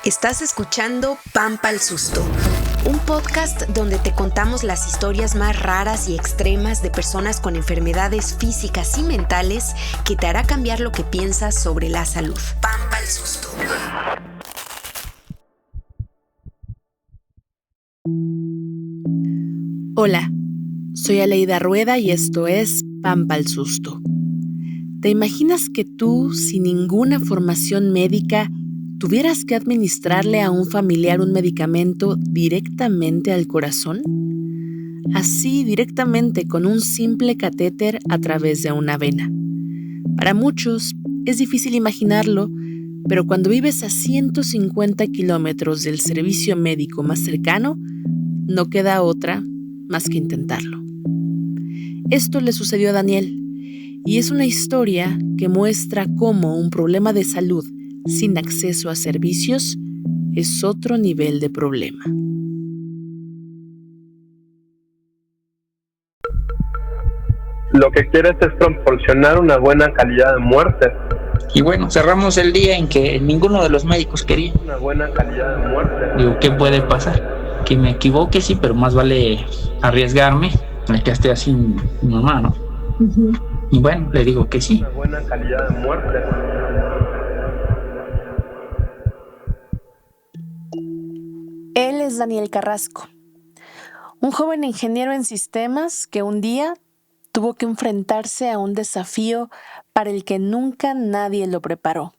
Estás escuchando Pampa al Susto, un podcast donde te contamos las historias más raras y extremas de personas con enfermedades físicas y mentales que te hará cambiar lo que piensas sobre la salud. Pampa al Susto. Hola, soy Aleida Rueda y esto es Pampa al Susto. ¿Te imaginas que tú, sin ninguna formación médica, tuvieras que administrarle a un familiar un medicamento directamente al corazón? Así, directamente con un simple catéter a través de una vena. Para muchos es difícil imaginarlo, pero cuando vives a 150 kilómetros del servicio médico más cercano, no queda otra más que intentarlo. Esto le sucedió a Daniel, y es una historia que muestra cómo un problema de salud sin acceso a servicios es otro nivel de problema. Lo que quieres es proporcionar una buena calidad de muerte. Y bueno, cerramos el día en que ninguno de los médicos quería. Una buena calidad de muerte. Digo, ¿qué puede pasar? Que me equivoque, sí, pero más vale arriesgarme a que esté así mi mamá, ¿no? Uh-huh. Y bueno, le digo que sí. Una buena calidad de muerte. Él es Daniel Carrasco, un joven ingeniero en sistemas que un día tuvo que enfrentarse a un desafío para el que nunca nadie lo preparó.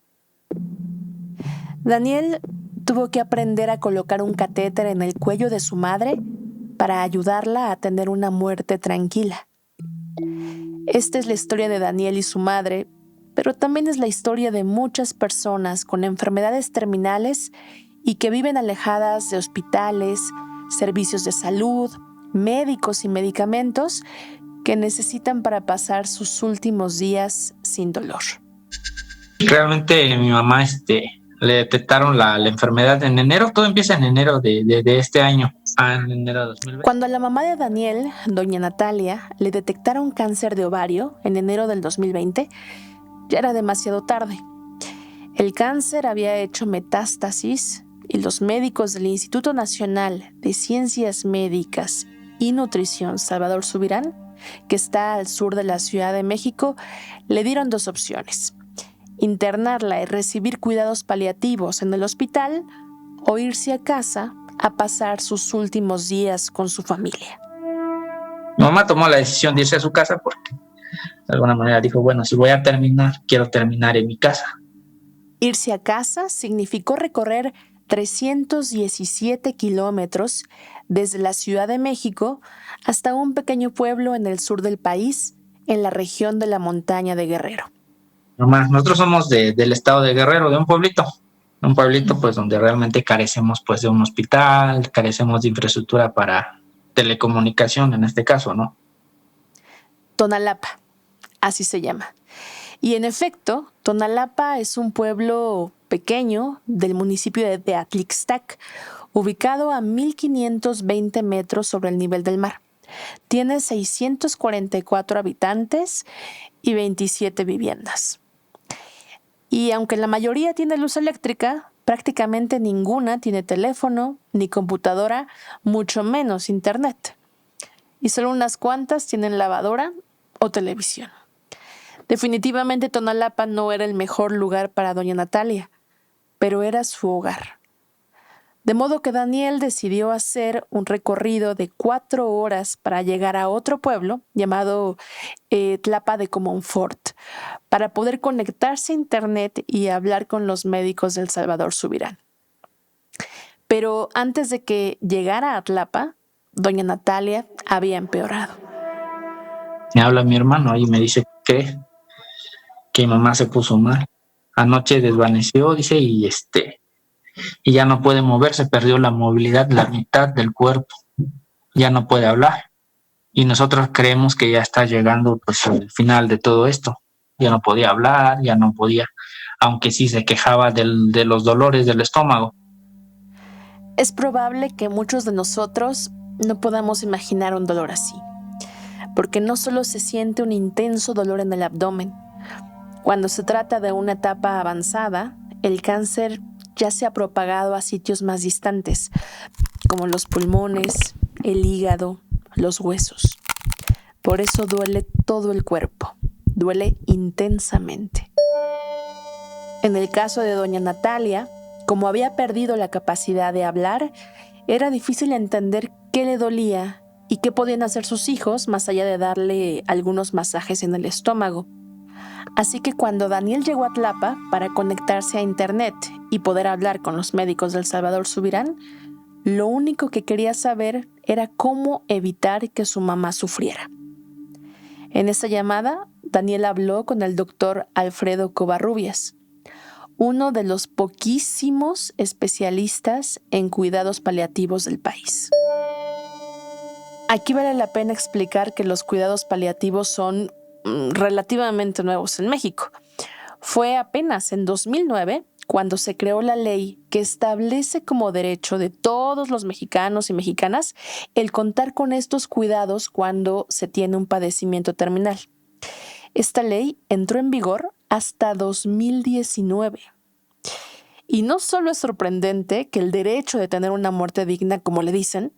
Daniel tuvo que aprender a colocar un catéter en el cuello de su madre para ayudarla a tener una muerte tranquila. Esta es la historia de Daniel y su madre, pero también es la historia de muchas personas con enfermedades terminales y que viven alejadas de hospitales, servicios de salud, médicos y medicamentos que necesitan para pasar sus últimos días sin dolor. Realmente mi mamá le detectaron la enfermedad en enero. Todo empieza en enero de este año. En enero de 2020. Cuando a la mamá de Daniel, doña Natalia, le detectaron cáncer de ovario en enero del 2020, ya era demasiado tarde. El cáncer había hecho metástasis y los médicos del Instituto Nacional de Ciencias Médicas y Nutrición Salvador Subirán, que está al sur de la Ciudad de México, le dieron dos opciones: internarla y recibir cuidados paliativos en el hospital o irse a casa a pasar sus últimos días con su familia. Mi mamá tomó la decisión de irse a su casa porque de alguna manera dijo, bueno, si voy a terminar, quiero terminar en mi casa. Irse a casa significó recorrer 317 kilómetros desde la Ciudad de México hasta un pequeño pueblo en el sur del país, en la región de la montaña de Guerrero. Mamá, nosotros somos del estado de Guerrero, de un pueblito pues donde realmente carecemos pues de un hospital, carecemos de infraestructura para telecomunicación en este caso, ¿no? Tonalapa, así se llama. Y en efecto, Tonalapa es un pueblo pequeño del municipio de Atlixtac, ubicado a 1,520 metros sobre el nivel del mar. Tiene 644 habitantes y 27 viviendas. Y aunque la mayoría tiene luz eléctrica, prácticamente ninguna tiene teléfono ni computadora, mucho menos internet. Y solo unas cuantas tienen lavadora o televisión. Definitivamente Tonalapa no era el mejor lugar para doña Natalia, pero era su hogar. De modo que Daniel decidió hacer un recorrido de 4 horas para llegar a otro pueblo llamado Tlapa de Comonfort, para poder conectarse a internet y hablar con los médicos del Salvador Subirán. Pero antes de que llegara a Tlapa, doña Natalia había empeorado. Me habla mi hermano y me dice que mi mamá se puso mal. Anoche desvaneció, dice, y ya no puede moverse, perdió la movilidad, la mitad del cuerpo, ya no puede hablar. Y nosotros creemos que ya está llegando pues el final de todo esto. Ya no podía hablar, ya no podía, aunque sí se quejaba de los dolores del estómago. Es probable que muchos de nosotros no podamos imaginar un dolor así, porque no solo se siente un intenso dolor en el abdomen. Cuando se trata de una etapa avanzada, el cáncer ya se ha propagado a sitios más distantes, como los pulmones, el hígado, los huesos. Por eso duele todo el cuerpo, duele intensamente. En el caso de doña Natalia, como había perdido la capacidad de hablar, era difícil entender qué le dolía y qué podían hacer sus hijos más allá de darle algunos masajes en el estómago. Así que cuando Daniel llegó a Tlapa para conectarse a internet y poder hablar con los médicos del Salvador Subirán, lo único que quería saber era cómo evitar que su mamá sufriera. En esa llamada, Daniel habló con el doctor Alfredo Covarrubias, uno de los poquísimos especialistas en cuidados paliativos del país. Aquí vale la pena explicar que los cuidados paliativos son relativamente nuevos en México. Fue apenas en 2009 cuando se creó la ley que establece como derecho de todos los mexicanos y mexicanas el contar con estos cuidados cuando se tiene un padecimiento terminal. Esta ley entró en vigor hasta 2019. Y no solo es sorprendente que el derecho de tener una muerte digna, como le dicen,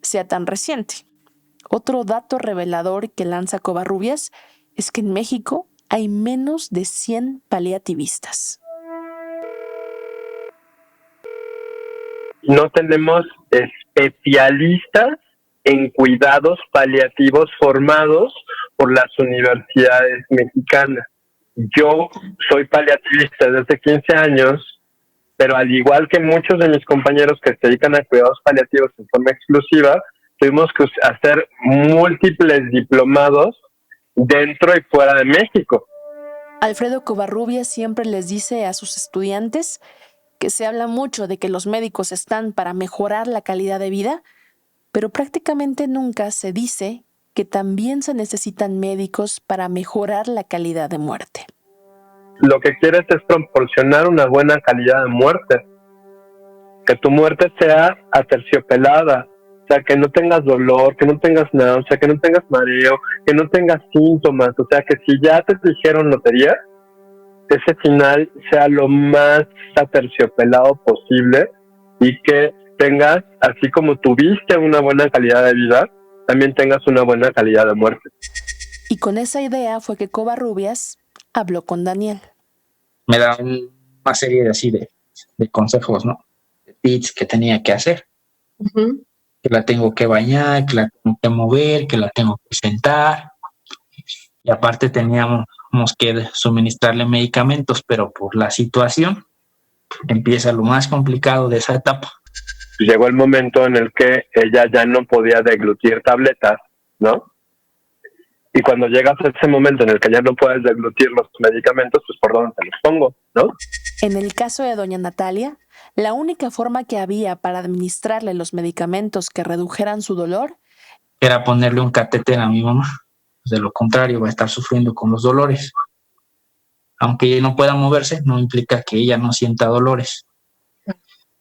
sea tan reciente. Otro dato revelador que lanza Covarrubias es que en México hay menos de 100 paliativistas. No tenemos especialistas en cuidados paliativos formados por las universidades mexicanas. Yo soy paliativista desde 15 años, pero al igual que muchos de mis compañeros que se dedican a cuidados paliativos en forma exclusiva, tuvimos que hacer múltiples diplomados dentro y fuera de México. Alfredo Covarrubias siempre les dice a sus estudiantes que se habla mucho de que los médicos están para mejorar la calidad de vida, pero prácticamente nunca se dice que también se necesitan médicos para mejorar la calidad de muerte. Lo que quieres es proporcionar una buena calidad de muerte. Que tu muerte sea aterciopelada, o sea, que no tengas dolor, que no tengas náusea, que no tengas mareo, que no tengas síntomas, o sea, que si ya te dijeron lotería, ese final sea lo más aterciopelado posible y que tengas, así como tuviste una buena calidad de vida, también tengas una buena calidad de muerte. Y con esa idea fue que Covarrubias habló con Daniel. Me da una serie de así de consejos, ¿no? De tips que tenía que hacer. Uh-huh. Que la tengo que bañar, que la tengo que mover, que la tengo que sentar. Y aparte teníamos que suministrarle medicamentos, pero por la situación empieza lo más complicado de esa etapa. Llegó el momento en el que ella ya no podía deglutir tabletas, ¿no? Y cuando llegas a ese momento en el que ya no puedes deglutir los medicamentos, pues ¿por dónde te los pongo, no? En el caso de doña Natalia, la única forma que había para administrarle los medicamentos que redujeran su dolor era ponerle un catéter a mi mamá. De lo contrario, va a estar sufriendo con los dolores. Aunque ella no pueda moverse, no implica que ella no sienta dolores.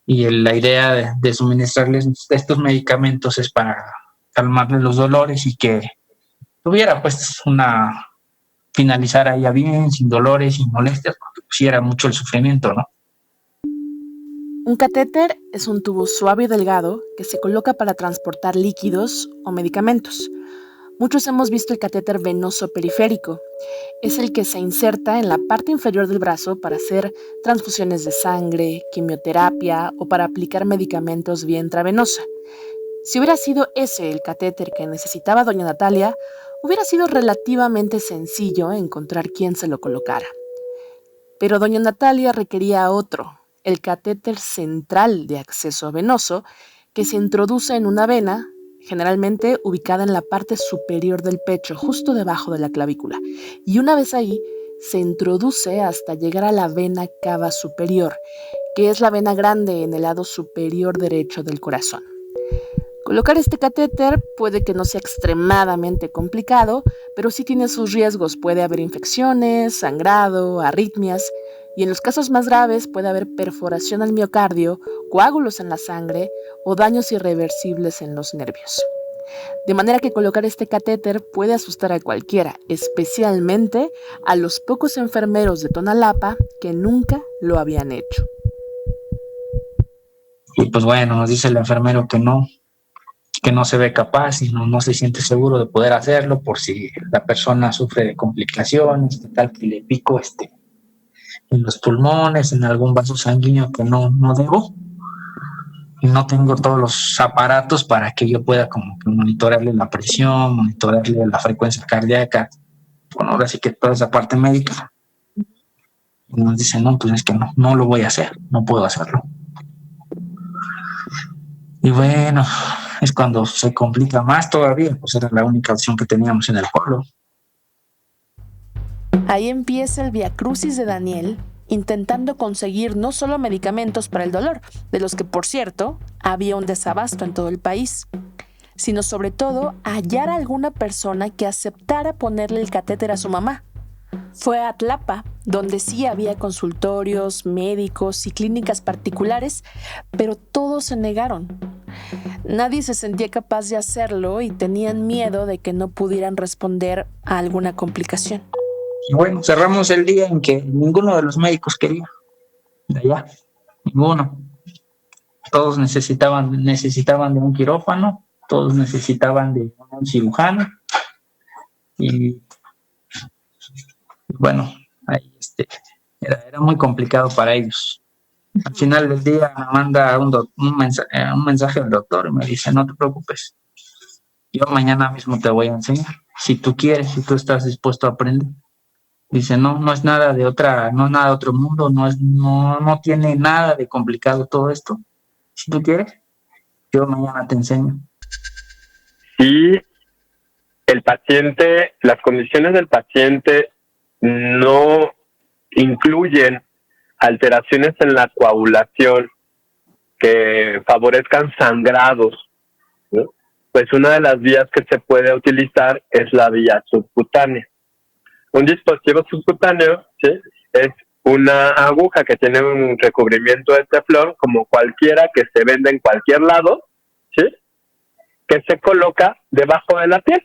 Y la idea de suministrarles estos medicamentos es para calmarle los dolores y que tuviera pues finalizara ella bien, sin dolores, sin molestias, porque pues sí era mucho el sufrimiento, ¿no? Un catéter es un tubo suave y delgado que se coloca para transportar líquidos o medicamentos. Muchos hemos visto el catéter venoso periférico. Es el que se inserta en la parte inferior del brazo para hacer transfusiones de sangre, quimioterapia o para aplicar medicamentos vía intravenosa. Si hubiera sido ese el catéter que necesitaba doña Natalia, hubiera sido relativamente sencillo encontrar quién se lo colocara. Pero doña Natalia requería otro, el catéter central de acceso venoso, que se introduce en una vena, generalmente ubicada en la parte superior del pecho, justo debajo de la clavícula. Y una vez ahí, se introduce hasta llegar a la vena cava superior, que es la vena grande en el lado superior derecho del corazón. Colocar este catéter puede que no sea extremadamente complicado, pero sí tiene sus riesgos. Puede haber infecciones, sangrado, arritmias, y en los casos más graves puede haber perforación al miocardio, coágulos en la sangre o daños irreversibles en los nervios. De manera que colocar este catéter puede asustar a cualquiera, especialmente a los pocos enfermeros de Tonalapa que nunca lo habían hecho. Y pues bueno, nos dice el enfermero que no se ve capaz y no se siente seguro de poder hacerlo por si la persona sufre de complicaciones, que tal que le pico en los pulmones, en algún vaso sanguíneo que no debo. Y no tengo todos los aparatos para que yo pueda como que monitorearle la presión, monitorearle la frecuencia cardíaca. Bueno, ahora sí que toda esa parte médica. Y nos dicen, no, pues es que no lo voy a hacer, no puedo hacerlo. Y bueno, es cuando se complica más todavía, pues era la única opción que teníamos en el pueblo. Ahí empieza el viacrucis de Daniel, intentando conseguir no solo medicamentos para el dolor, de los que, por cierto, había un desabasto en todo el país, sino sobre todo hallar a alguna persona que aceptara ponerle el catéter a su mamá. Fue a Tlapa, donde sí había consultorios, médicos y clínicas particulares, pero todos se negaron. Nadie se sentía capaz de hacerlo y tenían miedo de que no pudieran responder a alguna complicación. Y bueno, cerramos el día en que ninguno de los médicos quería de allá, ninguno. Todos necesitaban de un quirófano, todos necesitaban de un cirujano y bueno, ahí era muy complicado para ellos. Al final del día me manda un mensaje del doctor y me dice, no te preocupes, yo mañana mismo te voy a enseñar, si tú quieres, si tú estás dispuesto a aprender. Dice, no es nada de otro mundo, no tiene nada de complicado todo esto. Si tú quieres, yo mañana te enseño. Y el paciente, las condiciones del paciente no incluyen alteraciones en la coagulación que favorezcan sangrados, ¿no? Pues una de las vías que se puede utilizar es la vía subcutánea. Un dispositivo subcutáneo, ¿sí?, es una aguja que tiene un recubrimiento de teflón, como cualquiera que se vende en cualquier lado, ¿sí?, que se coloca debajo de la piel.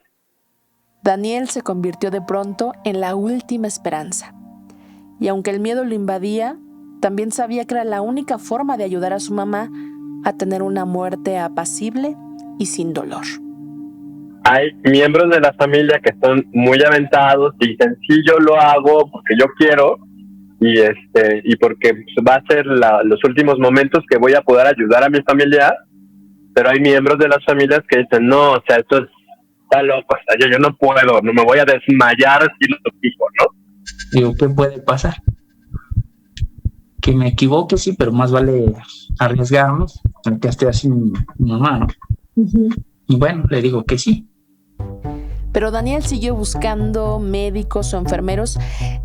Daniel se convirtió de pronto en la última esperanza. Y aunque el miedo lo invadía, también sabía que era la única forma de ayudar a su mamá a tener una muerte apacible y sin dolor. Hay miembros de la familia que son muy aventados y dicen, sí, yo lo hago porque yo quiero y porque va a ser los últimos momentos que voy a poder ayudar a mi familia, pero hay miembros de las familias que dicen, no, o sea, esto está loco, o sea, yo no puedo, no me voy a desmayar si lo digo, ¿no? Digo, ¿qué puede pasar? Que me equivoque, sí, pero más vale arriesgarme en que esté así mi mamá, ¿no? Uh-huh. Y bueno, le digo que sí. Pero Daniel siguió buscando médicos o enfermeros,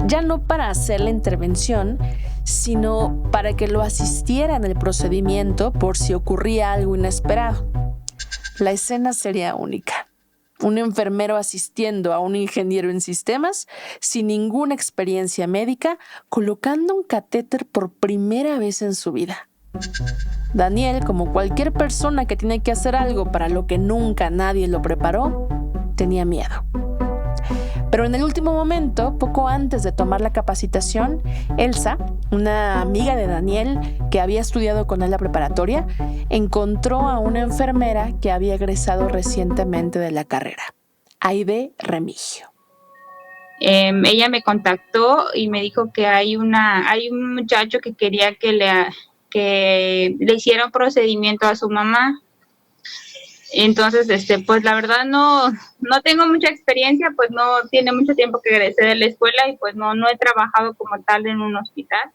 ya no para hacer la intervención, sino para que lo asistiera en el procedimiento por si ocurría algo inesperado. La escena sería única. Un enfermero asistiendo a un ingeniero en sistemas sin ninguna experiencia médica, colocando un catéter por primera vez en su vida. Daniel, como cualquier persona que tiene que hacer algo para lo que nunca nadie lo preparó, tenía miedo. Pero en el último momento, poco antes de tomar la capacitación, Elsa, una amiga de Daniel que había estudiado con él la preparatoria, encontró a una enfermera que había egresado recientemente de la carrera, Aide Remigio. Ella me contactó y me dijo que hay un muchacho que quería que le hiciera un procedimiento a su mamá. Entonces, pues la verdad no tengo mucha experiencia, pues no tiene mucho tiempo que egresé de la escuela y pues no he trabajado como tal en un hospital.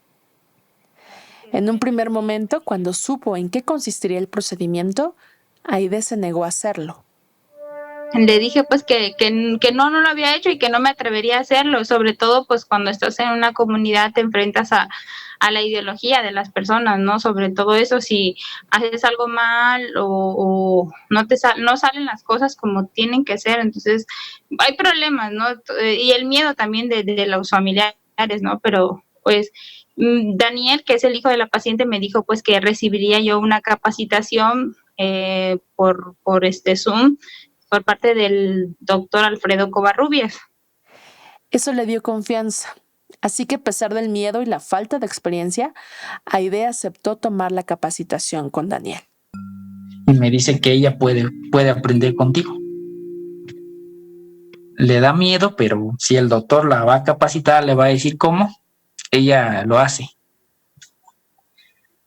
En un primer momento, cuando supo en qué consistiría el procedimiento, Aide se negó a hacerlo. Le dije pues que no lo había hecho y que no me atrevería a hacerlo, sobre todo pues cuando estás en una comunidad te enfrentas a la ideología de las personas, ¿no? Sobre todo eso, si haces algo mal o no salen las cosas como tienen que ser, entonces hay problemas, ¿no? Y el miedo también de los familiares, ¿no? Pero pues Daniel, que es el hijo de la paciente, me dijo pues que recibiría yo una capacitación por Zoom, por parte del doctor Alfredo Covarrubias. Eso le dio confianza. Así que a pesar del miedo y la falta de experiencia, Aide aceptó tomar la capacitación con Daniel. Y me dice que ella puede aprender contigo. Le da miedo, pero si el doctor la va a capacitar, le va a decir cómo, ella lo hace.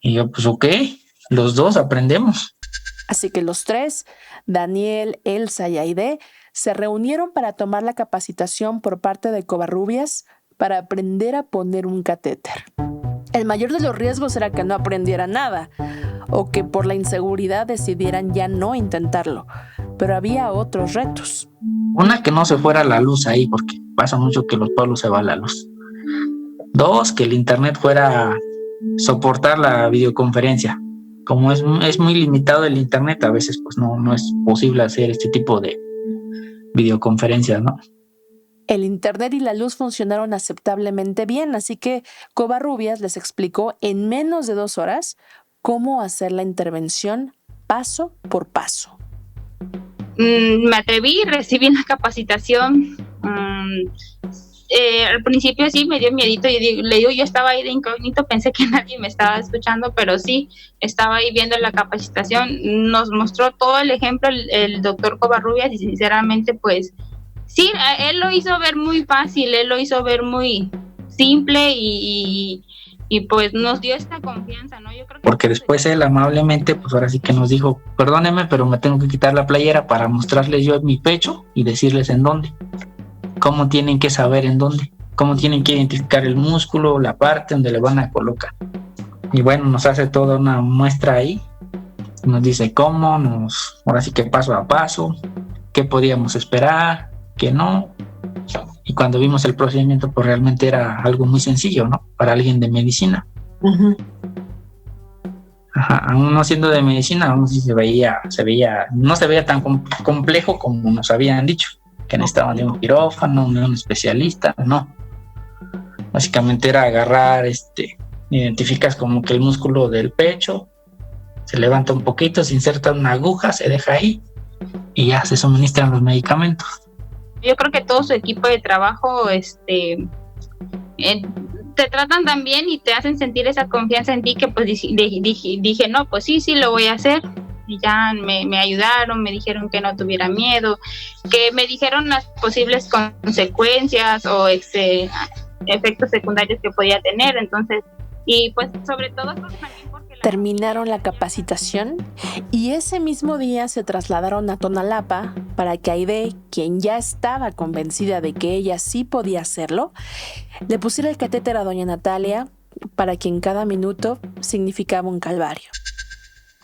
Y yo, pues ok, los dos aprendemos. Así que los tres, Daniel, Elsa y Aide, se reunieron para tomar la capacitación por parte de Covarrubias para aprender a poner un catéter. El mayor de los riesgos era que no aprendieran nada o que por la inseguridad decidieran ya no intentarlo, pero había otros retos. Una, que no se fuera la luz ahí, porque pasa mucho que los pueblos se va la luz. Dos, que el internet fuera soportar la videoconferencia. Como es muy limitado el internet, a veces pues no es posible hacer este tipo de videoconferencias, ¿no? El internet y la luz funcionaron aceptablemente bien, así que Covarrubias les explicó en menos de 2 horas cómo hacer la intervención paso por paso. Me atreví, recibí la capacitación. Al principio sí me dio miedito, yo estaba ahí de incógnito, pensé que nadie me estaba escuchando, pero sí, estaba ahí viendo la capacitación. Nos mostró todo el ejemplo el doctor Covarrubias y sinceramente pues sí, él lo hizo ver muy fácil, él lo hizo ver muy simple y pues nos dio esta confianza, ¿no? Yo creo que porque después él amablemente, pues ahora sí que nos dijo, perdónenme, pero me tengo que quitar la playera para mostrarles yo mi pecho y decirles en dónde. Cómo tienen que saber en dónde, cómo tienen que identificar el músculo, la parte donde le van a colocar. Y bueno, nos hace toda una muestra ahí, nos dice cómo, ahora sí que paso a paso, qué podíamos esperar, qué no. Y cuando vimos el procedimiento, pues realmente era algo muy sencillo, ¿no? Para alguien de medicina. Uh-huh. Ajá, aún no siendo de medicina, aún sí se veía, no se veía tan complejo como nos habían dicho, que necesitaban de un quirófano, de un especialista, no. Básicamente era agarrar, identificas como que el músculo del pecho, se levanta un poquito, se inserta una aguja, se deja ahí y ya se suministran los medicamentos. Yo creo que todo su equipo de trabajo, te tratan tan bien y te hacen sentir esa confianza en ti que pues dije, no, pues sí, lo voy a hacer. Y ya me ayudaron, me dijeron que no tuviera miedo, que me dijeron las posibles consecuencias o efectos secundarios que podía tener. Entonces, y pues sobre todo también porque terminaron la capacitación y ese mismo día se trasladaron a Tonalapa para que Aide, quien ya estaba convencida de que ella sí podía hacerlo, le pusiera el catéter a doña Natalia, para quien cada minuto significaba un calvario.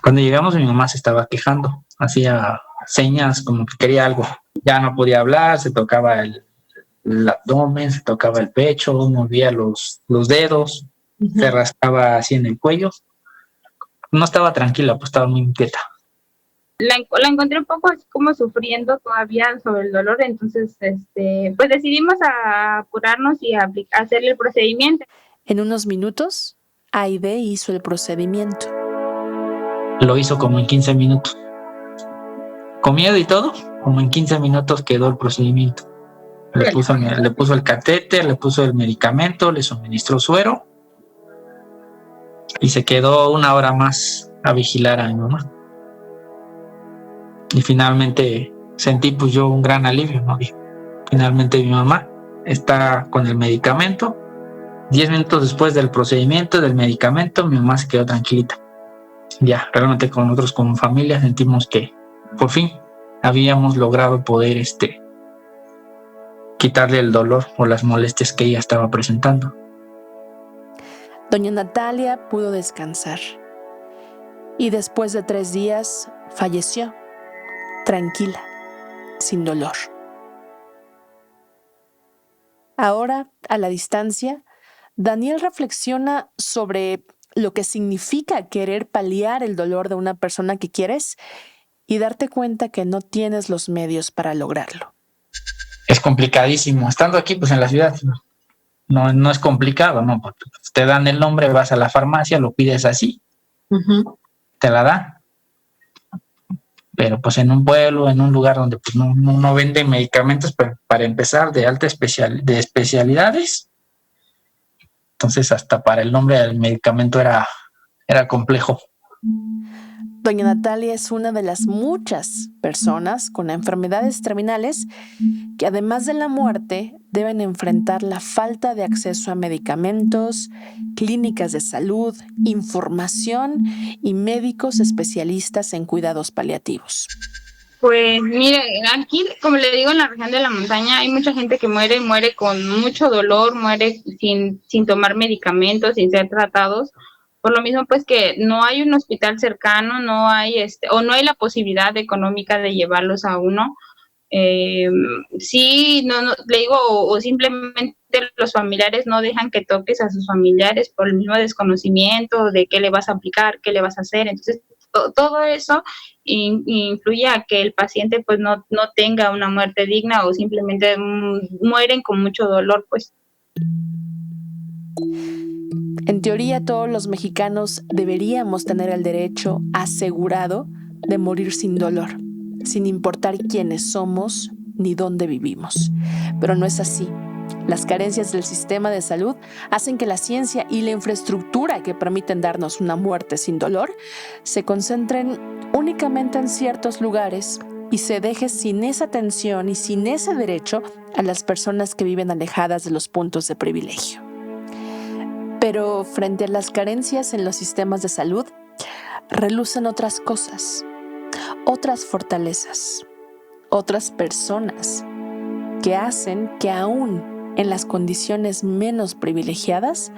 Cuando llegamos, mi mamá se estaba quejando, hacía señas como que quería algo. Ya no podía hablar, se tocaba el abdomen, se tocaba el pecho, movía los dedos, uh-huh. Se rascaba así en el cuello. No estaba tranquila, pues estaba muy inquieta. La encontré un poco así como sufriendo todavía sobre el dolor, entonces pues decidimos apurarnos y hacerle el procedimiento. En unos minutos, Aide hizo el procedimiento. Lo hizo como en 15 minutos. Con miedo y todo, como en 15 minutos quedó el procedimiento. Le puso el catéter, le puso el medicamento, le suministró suero y se quedó 1 hora más a vigilar a mi mamá. Y finalmente sentí pues yo un gran alivio, ¿no? Finalmente mi mamá está con el medicamento. 10 minutos después del procedimiento, del medicamento, mi mamá se quedó tranquilita. Ya, realmente con nosotros como familia sentimos que por fin habíamos logrado poder quitarle el dolor o las molestias que ella estaba presentando. Doña Natalia pudo descansar y después de 3 días falleció, tranquila, sin dolor. Ahora, a la distancia, Daniel reflexiona sobre lo que significa querer paliar el dolor de una persona que quieres y darte cuenta que no tienes los medios para lograrlo. Es complicadísimo. Estando aquí, pues en la ciudad, no es complicado, ¿no? Porque te dan el nombre, vas a la farmacia, lo pides así, uh-huh. Te la dan. pero pues en un pueblo, en un lugar donde pues no venden medicamentos para empezar de alta de especialidades. Entonces hasta para el nombre del medicamento era complejo. Doña Natalia es una de las muchas personas con enfermedades terminales que además de la muerte deben enfrentar la falta de acceso a medicamentos, clínicas de salud, información y médicos especialistas en cuidados paliativos. Pues mire, aquí, como le digo, en la región de la montaña hay mucha gente que muere con mucho dolor, muere sin tomar medicamentos, sin ser tratados. Por lo mismo, pues que no hay un hospital cercano, no hay o no hay la posibilidad económica de llevarlos a uno. Sí, no, le digo, o simplemente los familiares no dejan que toques a sus familiares por el mismo desconocimiento de qué le vas a aplicar, qué le vas a hacer. Entonces, todo eso influye a que el paciente pues no tenga una muerte digna o simplemente mueren con mucho dolor, pues. En teoría, todos los mexicanos deberíamos tener el derecho asegurado de morir sin dolor, sin importar quiénes somos ni dónde vivimos. Pero no es así. Las carencias del sistema de salud hacen que la ciencia y la infraestructura que permiten darnos una muerte sin dolor se concentren únicamente en ciertos lugares y se deje sin esa atención y sin ese derecho a las personas que viven alejadas de los puntos de privilegio. Pero frente a las carencias en los sistemas de salud, relucen otras cosas, otras fortalezas, otras personas que hacen que aún en las condiciones menos privilegiadas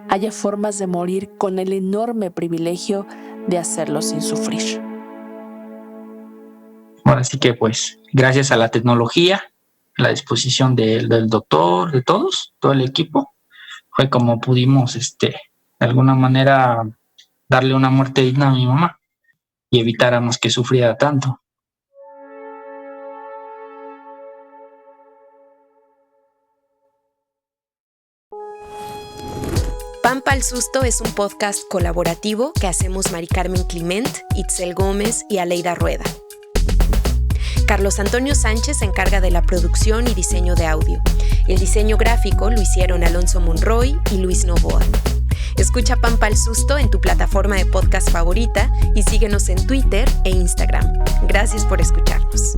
haya formas de morir con el enorme privilegio de hacerlo sin sufrir. Ahora sí que pues gracias a la tecnología, la disposición del doctor, de todos, todo el equipo, fue como pudimos de alguna manera darle una muerte digna a mi mamá y evitáramos que sufriera tanto. Pampa al Susto es un podcast colaborativo que hacemos Mari Carmen Clement, Itzel Gómez y Aleida Rueda. Carlos Antonio Sánchez se encarga de la producción y diseño de audio. El diseño gráfico lo hicieron Alonso Monroy y Luis Novoa. Escucha Pampa al Susto en tu plataforma de podcast favorita y síguenos en Twitter e Instagram. Gracias por escucharnos.